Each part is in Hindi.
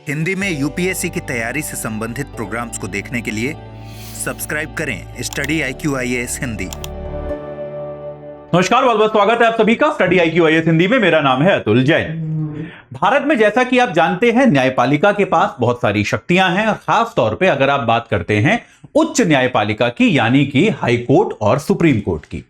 हिंदी में यूपीएससी की तैयारी से संबंधित प्रोग्राम्स को देखने के लिए सब्सक्राइब करें स्टडी IQ-IAS हिंदी। नमस्कार, बहुत बहुत स्वागत है आप सभी का स्टडी IQ-IAS हिंदी में। मेरा नाम है अतुल जैन। भारत में जैसा कि आप जानते हैं, न्यायपालिका के पास बहुत सारी शक्तियां हैं और खास तौर पे अगर आप बात करते हैं उच्च न्यायपालिका की, यानी कि हाई कोर्ट और सुप्रीम कोर्ट की।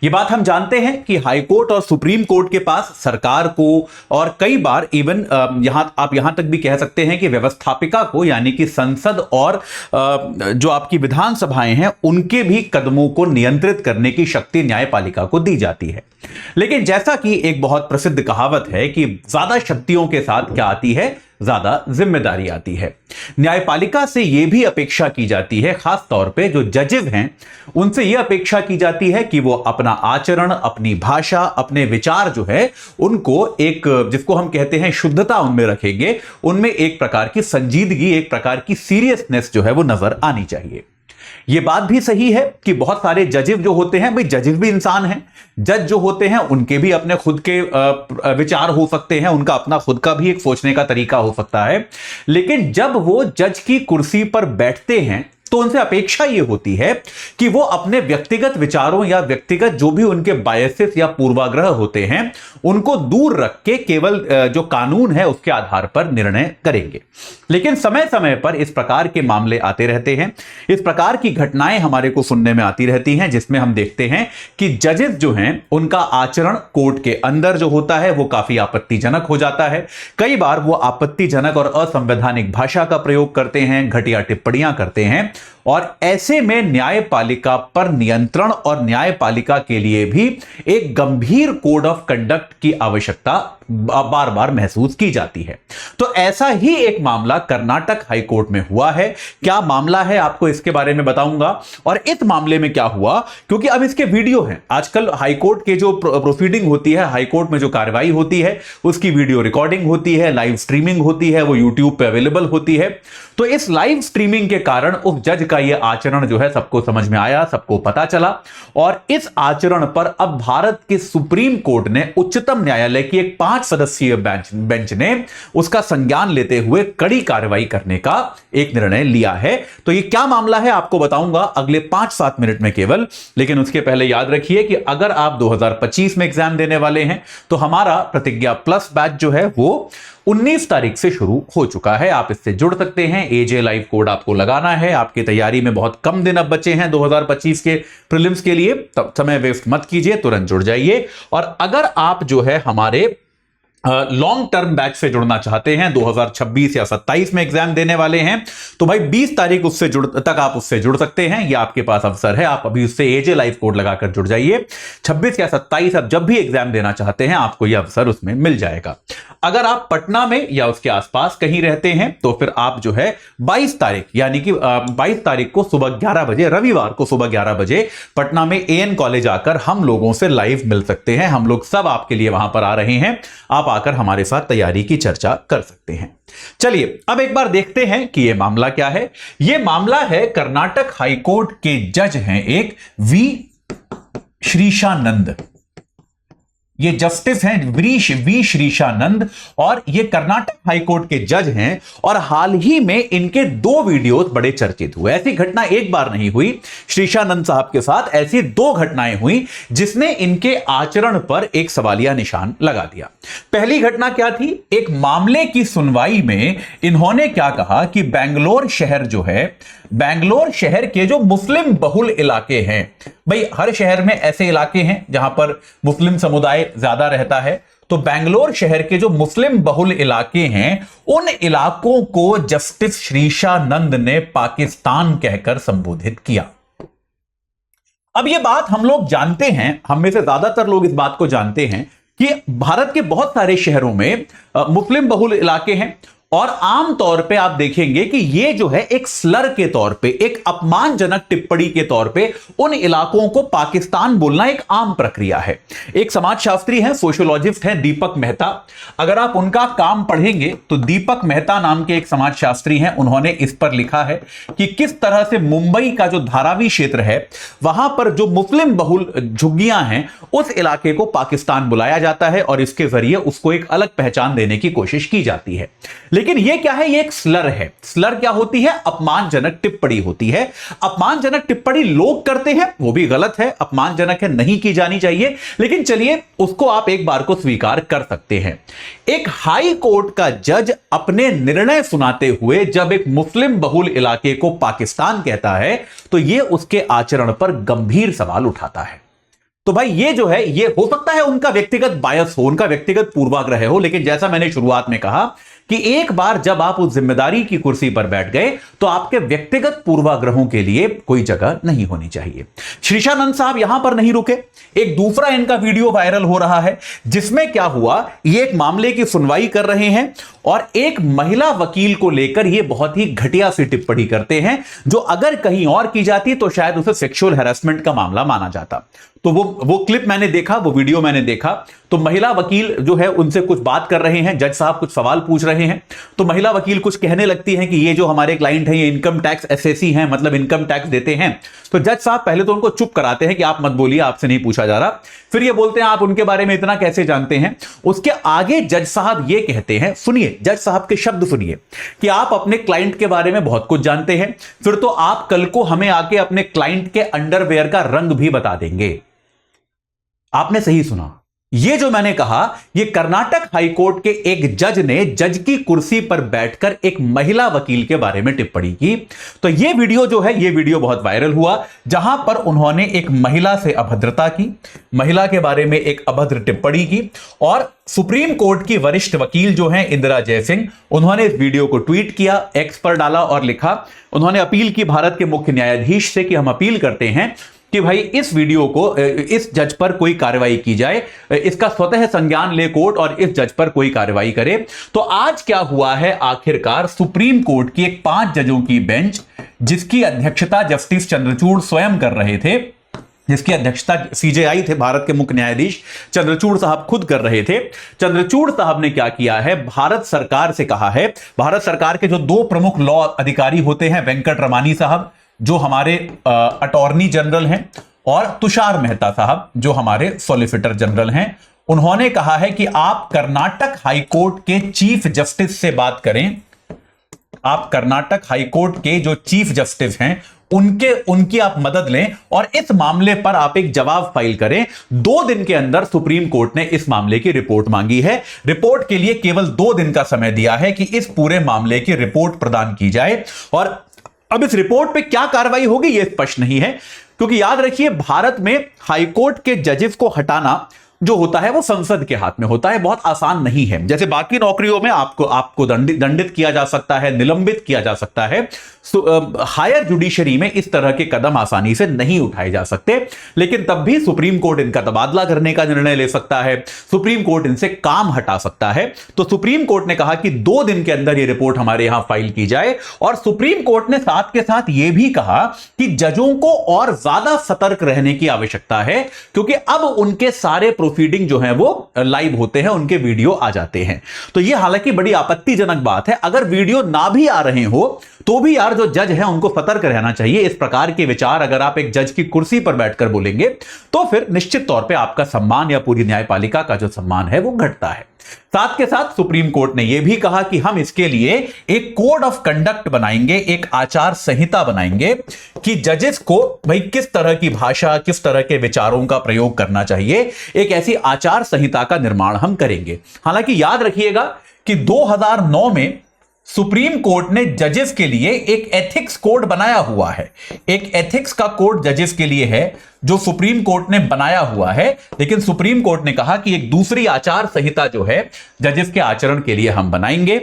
ये बात हम जानते हैं कि हाई कोर्ट और सुप्रीम कोर्ट के पास सरकार को और कई बार इवन आप यहां तक भी कह सकते हैं कि व्यवस्थापिका को, यानी कि संसद और जो आपकी विधानसभाएं हैं उनके भी कदमों को नियंत्रित करने की शक्ति न्यायपालिका को दी जाती है। लेकिन जैसा कि एक बहुत प्रसिद्ध कहावत है कि ज्यादा शक्तियों के साथ क्या आती है, ज्यादा जिम्मेदारी आती है। न्यायपालिका से यह भी अपेक्षा की जाती है, खास तौर पे जो जजेस हैं उनसे यह अपेक्षा की जाती है कि वो अपना आचरण, अपनी भाषा, अपने विचार जो है उनको एक, जिसको हम कहते हैं शुद्धता, उनमें रखेंगे। उनमें एक प्रकार की संजीदगी, एक प्रकार की सीरियसनेस जो है वो नजर आनी चाहिए। यह बात भी सही है कि बहुत सारे जजेस जो होते हैं, भाई जजेस भी इंसान हैं। जज जो होते हैं उनके भी अपने खुद के विचार हो सकते हैं, उनका अपना खुद का भी एक सोचने का तरीका हो सकता है। लेकिन जब वो जज की कुर्सी पर बैठते हैं तो उनसे अपेक्षा यह होती है कि वो अपने व्यक्तिगत विचारों या व्यक्तिगत जो भी उनके बायसेस या पूर्वाग्रह होते हैं उनको दूर रख के केवल जो कानून है उसके आधार पर निर्णय करेंगे। लेकिन समय समय पर इस प्रकार के मामले आते रहते हैं, इस प्रकार की घटनाएं हमारे को सुनने में आती रहती हैं, जिसमें हम देखते हैं कि जजेस जो हैं उनका आचरण कोर्ट के अंदर जो होता है वो काफी आपत्तिजनक हो जाता है। कई बार वो आपत्तिजनक और असंवैधानिक भाषा का प्रयोग करते हैं, घटिया टिप्पणियां करते हैं, और ऐसे में न्यायपालिका पर नियंत्रण और न्यायपालिका के लिए भी एक गंभीर कोड ऑफ कंडक्ट की आवश्यकता बार बार महसूस की जाती है। तो ऐसा ही एक मामला कर्नाटक हाईकोर्ट में हुआ है। क्या मामला है आपको इसके बारे में बताऊंगा, और इस मामले में क्या हुआ, क्योंकि अब इसके वीडियो हैं। आजकल हाईकोर्ट के जो प्रोसीडिंग होती है, हाईकोर्ट में जो कार्रवाई होती है उसकी वीडियो रिकॉर्डिंग होती है, लाइव स्ट्रीमिंग होती है, वो यूट्यूब पे अवेलेबल होती है। तो इस लाइव स्ट्रीमिंग के कारण उस जज का यह आचरण जो है सबको समझ में आया, सबको पता चला, और इस आचरण पर अब भारत के सुप्रीम कोर्ट ने, उच्चतम न्यायालय की एक 5 सदस्यीय बेंच ने उसका संज्ञान लेते हुए कड़ी कार्रवाई करने का एक निर्णय लिया है। तो यह क्या मामला है आपको बताऊंगा अगले 5-7 मिनट में केवल। लेकिन उसके पहले याद रखिए कि अगर आप 2025 में एग्जाम देने वाले हैं तो हमारा प्रतिज्ञा प्लस बैच जो है वो 19 तारीख से शुरू हो चुका है। आप इससे जुड़ सकते हैं। AJ लाइव कोड आपको लगाना है। आपकी तैयारी में बहुत कम दिन अब बचे हैं 2025 के प्रीलिम्स के लिए, तब समय वेस्ट मत कीजिए, तुरंत जुड़ जाइए। और अगर आप जो है हमारे लॉन्ग टर्म बैच से जुड़ना चाहते हैं, 2026 या 27 में एग्जाम देने वाले हैं, तो भाई 20 तारीख तक आप उससे जुड़ सकते हैं। यह आपके पास अवसर है। आप अभी उससे AJ लाइव कोड लगाकर जुड़ जाइए। 26 या 27 आप जब भी एग्जाम देना चाहते हैं आपको यह अवसर उसमें मिल जाएगा। अगर आप पटना में या उसके आसपास कहीं रहते हैं तो फिर आप जो है 22 तारीख, यानी कि 22 तारीख को सुबह 11 बजे, रविवार को सुबह 11 बजे पटना में AN कॉलेज आकर हम लोगों से लाइव मिल सकते हैं। हम लोग सब आपके लिए वहां पर आ रहे हैं। आप आकर हमारे साथ तैयारी की चर्चा कर सकते हैं। चलिए अब एक बार देखते हैं कि यह मामला क्या है। यह मामला है कर्नाटक हाईकोर्ट के जज हैं एक वी श्रीशानंद। ये जस्टिस हैं वी श्रीशानंद, और ये कर्नाटक हाईकोर्ट के जज हैं। और हाल ही में इनके 2 वीडियोस बड़े चर्चित हुए। ऐसी घटना एक बार नहीं हुई श्रीशानंद साहब के साथ, ऐसी 2 घटनाएं हुई जिसने इनके आचरण पर एक सवालिया निशान लगा दिया। पहली घटना क्या थी, एक मामले की सुनवाई में इन्होंने क्या कहा कि बेंगलोर शहर जो है, बेंगलोर शहर के जो मुस्लिम बहुल इलाके हैं, भाई हर शहर में ऐसे इलाके हैं जहां पर मुस्लिम समुदाय ज्यादा रहता है, तो बेंगलोर शहर के जो मुस्लिम बहुल इलाके हैं उन इलाकों को जस्टिस श्रीशानंद ने पाकिस्तान कहकर संबोधित किया। अब यह बात हम लोग जानते हैं, हम में से ज्यादातर लोग इस बात को जानते हैं कि भारत के बहुत सारे शहरों में मुस्लिम बहुल इलाके हैं, और आम तौर पे आप देखेंगे कि ये जो है एक स्लर के तौर पे, एक अपमानजनक टिप्पणी के तौर पे उन इलाकों को पाकिस्तान बोलना एक आम प्रक्रिया है। एक समाजशास्त्री हैं, सोशियोलॉजिस्ट हैं, दीपक मेहता। अगर आप उनका काम पढ़ेंगे तो दीपक मेहता नाम के एक समाजशास्त्री हैं, उन्होंने इस पर लिखा है कि किस तरह से मुंबई का जो धारावी क्षेत्र है वहां पर जो मुस्लिम बहुल झुग्गियां हैं उस इलाके को पाकिस्तान बुलाया जाता है और इसके जरिए उसको एक अलग पहचान देने की कोशिश की जाती है। लेकिन ये क्या है, ये एक स्लर है। स्लर क्या होती है? अपमानजनक टिप्पणी होती है। अपमानजनक टिप्पणी लोग करते हैं, वो भी गलत है, अपमानजनक है, नहीं की जानी चाहिए, लेकिन चलिए उसको आप एक बार को स्वीकार कर सकते हैं। एक हाई कोर्ट का जज अपने निर्णय सुनाते हुए जब एक मुस्लिम बहुल इलाके को पाकिस्तान कहता है तो यह उसके आचरण पर गंभीर सवाल उठाता है। तो भाई ये जो है, ये हो सकता है उनका व्यक्तिगत बायस हो, उनका व्यक्तिगत पूर्वाग्रह हो, लेकिन जैसा मैंने शुरुआत में कहा कि एक बार जब आप उस जिम्मेदारी की कुर्सी पर बैठ गए तो आपके व्यक्तिगत पूर्वाग्रहों के लिए कोई जगह नहीं होनी चाहिए। श्रीशानंद साहब यहां पर नहीं रुके, एक दूसरा इनका वीडियो वायरल हो रहा है जिसमें क्या हुआ, ये एक मामले की सुनवाई कर रहे हैं और एक महिला वकील को लेकर ये बहुत ही घटिया सी टिप्पणी करते हैं जो अगर कहीं और की जाती तो शायद उसे सेक्सुअल हैरेसमेंट का मामला माना जाता। तो वो क्लिप मैंने देखा, वो वीडियो मैंने देखा, तो महिला वकील जो है उनसे कुछ बात कर रहे हैं, जज साहब कुछ सवाल पूछ रहे हैं, तो महिला वकील कुछ कहने लगती है कि ये जो हमारे क्लाइंट हैं ये इनकम टैक्स एसएसी हैं, मतलब इनकम टैक्स देते हैं। तो जज साहब पहले तो उनको चुप कराते हैं कि आप मत बोलिए, आपसे नहीं पूछा जा रहा। फिर ये बोलते हैं आप उनके बारे में इतना कैसे जानते हैं। उसके आगे जज साहब ये कहते हैं, सुनिए जज साहब के शब्द सुनिए, कि आप अपने क्लाइंट के बारे में बहुत कुछ जानते हैं, फिर तो आप कल को हमें आके अपने क्लाइंट के अंडरवेयर का रंग भी बता देंगे। आपने सही सुना, ये जो मैंने कहा, ये कर्नाटक हाईकोर्ट के एक जज ने जज की कुर्सी पर बैठकर एक महिला वकील के बारे में टिप्पणी की। तो ये वीडियो जो है, ये वीडियो बहुत वायरल हुआ जहां पर उन्होंने एक महिला से अभद्रता की, महिला के बारे में एक अभद्र टिप्पणी की और सुप्रीम कोर्ट की वरिष्ठ वकील जो हैं इंदिरा जयसिंह, उन्होंने इस वीडियो को ट्वीट किया, एक्स पर डाला और लिखा, उन्होंने अपील की भारत के मुख्य न्यायाधीश से कि हम अपील करते हैं कि भाई इस वीडियो को, इस जज पर कोई कार्रवाई की जाए, इसका स्वतः संज्ञान ले कोर्ट और इस जज पर कोई कार्रवाई करे। तो आज क्या हुआ है, आखिरकार सुप्रीम कोर्ट की एक 5 जजों की बेंच, जिसकी अध्यक्षता जस्टिस चंद्रचूड़ स्वयं कर रहे थे, जिसकी अध्यक्षता सीजेआई थे, भारत के मुख्य न्यायाधीश चंद्रचूड़ साहब खुद कर रहे थे। चंद्रचूड़ साहब ने क्या किया है, भारत सरकार से कहा है, भारत सरकार के जो 2 प्रमुख लॉ अधिकारी होते हैं, वेंकट रमानी साहब जो हमारे अटॉर्नी जनरल हैं और तुषार मेहता साहब जो हमारे सॉलिसिटर जनरल हैं, उन्होंने कहा है कि आप कर्नाटक हाईकोर्ट के चीफ जस्टिस से बात करें, आप कर्नाटक हाईकोर्ट के जो चीफ जस्टिस हैं उनकी आप मदद लें और इस मामले पर आप एक जवाब फाइल करें। 2 दिन के अंदर सुप्रीम कोर्ट ने इस मामले की रिपोर्ट मांगी है। रिपोर्ट के लिए केवल 2 दिन का समय दिया है कि इस पूरे मामले की रिपोर्ट प्रदान की जाए और अब इस रिपोर्ट पे क्या कार्रवाई होगी यह स्पष्ट नहीं है, क्योंकि याद रखिए भारत में हाईकोर्ट के जजेस को हटाना जो होता है वो संसद के हाथ में होता है, बहुत आसान नहीं है। जैसे बाकी नौकरियों में आपको दंडित किया जा सकता है, निलंबित किया जा सकता है, हायर जुडिशरी में इस तरह के कदम आसानी से नहीं उठाए जा सकते, लेकिन तब भी सुप्रीम कोर्ट इनका तबादला करने का निर्णय ले सकता है, सुप्रीम कोर्ट इनसे काम हटा सकता है। तो सुप्रीम कोर्ट ने कहा कि 2 दिन के अंदर यह रिपोर्ट हमारे यहां फाइल की जाए और सुप्रीम कोर्ट ने साथ के साथ यह भी कहा कि जजों को और ज्यादा सतर्क रहने की आवश्यकता है, क्योंकि अब उनके सारे प्रोसीडिंग जो है वो लाइव होते हैं, उनके वीडियो आ जाते हैं। तो यह हालांकि बड़ी आपत्तिजनक बात है, अगर वीडियो ना भी आ रहे हो तो भी यार जो जज है उनको सतर्क रहना चाहिए। इस प्रकार के विचार अगर आप एक जज की कुर्सी पर बैठकर बोलेंगे तो फिर निश्चित तौर पे आपका सम्मान या पूरी न्यायपालिका का जो सम्मान है वो घटता है। साथ के साथ सुप्रीम कोर्ट ने यह भी कहा कि हम इसके लिए एक कोड ऑफ कंडक्ट बनाएंगे, एक आचार संहिता बनाएंगे कि जजेस को भाई किस तरह की भाषा, किस तरह के विचारों का प्रयोग करना चाहिए, एक ऐसी आचार संहिता का निर्माण हम करेंगे। हालांकि याद रखिएगा कि 2009 में सुप्रीम कोर्ट ने जजेस के लिए एक एथिक्स कोड बनाया हुआ है, एक एथिक्स का कोड जजेस के लिए है जो सुप्रीम कोर्ट ने बनाया हुआ है, लेकिन सुप्रीम कोर्ट ने कहा कि एक दूसरी आचार संहिता जो है जजेस के आचरण के लिए हम बनाएंगे।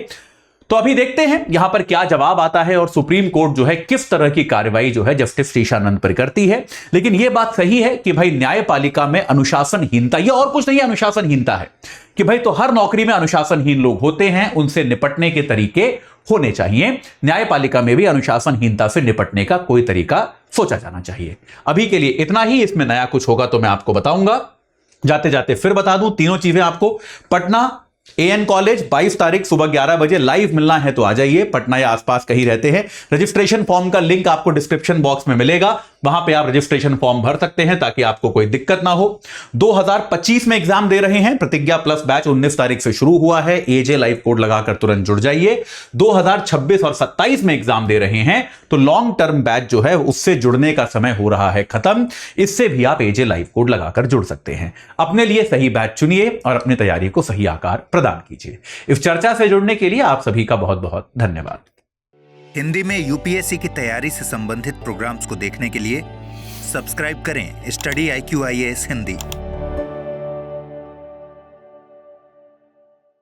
तो अभी देखते हैं यहां पर क्या जवाब आता है और सुप्रीम कोर्ट जो है किस तरह की कार्रवाई जो है जस्टिस श्रीशानंद पर करती है। लेकिन यह बात सही है कि भाई न्यायपालिका में अनुशासनहीनता, यह और कुछ नहीं अनुशासनहीनता है कि भाई तो हर नौकरी में अनुशासनहीन लोग होते हैं, उनसे निपटने के तरीके होने चाहिए। न्यायपालिका में भी अनुशासनहीनता से निपटने का कोई तरीका सोचा जाना चाहिए। अभी के लिए इतना ही, इसमें नया कुछ होगा तो मैं आपको बताऊंगा। जाते जाते फिर बता दूं तीनों चीजें आपको। पटना एएन कॉलेज 22 तारीख सुबह 11 बजे लाइव मिलना है तो आ जाइए, पटना या आसपास कहीं रहते हैं। रजिस्ट्रेशन फॉर्म का लिंक आपको डिस्क्रिप्शन बॉक्स में मिलेगा। वहां पे आप रजिस्ट्रेशन फॉर्म भर सकते हैं ताकि आपको कोई दिक्कत ना हो। 2025 में एग्जाम दे रहे हैं। प्रतिज्ञा प्लस बैच 19 तारीख से शुरू हुआ है। एजे लाइव कोड लगाकर तुरंत जुड़ जाइए। 2026 और 27 में एग्जाम दे रहे हैं तो लॉन्ग टर्म बैच जो है उससे जुड़ने का समय हो रहा है खत्म। इससे भी आप एजे लाइव कोड लगाकर जुड़ सकते हैं। अपने लिए सही बैच चुनिए और अपनी तैयारी को सही आकार प्रदान कीजिए। इस चर्चा से जुड़ने के लिए आप सभी का बहुत बहुत धन्यवाद। हिंदी में यूपीएससी की तैयारी से संबंधित प्रोग्राम्स को देखने के लिए सब्सक्राइब करें स्टडी IQ IAS हिंदी।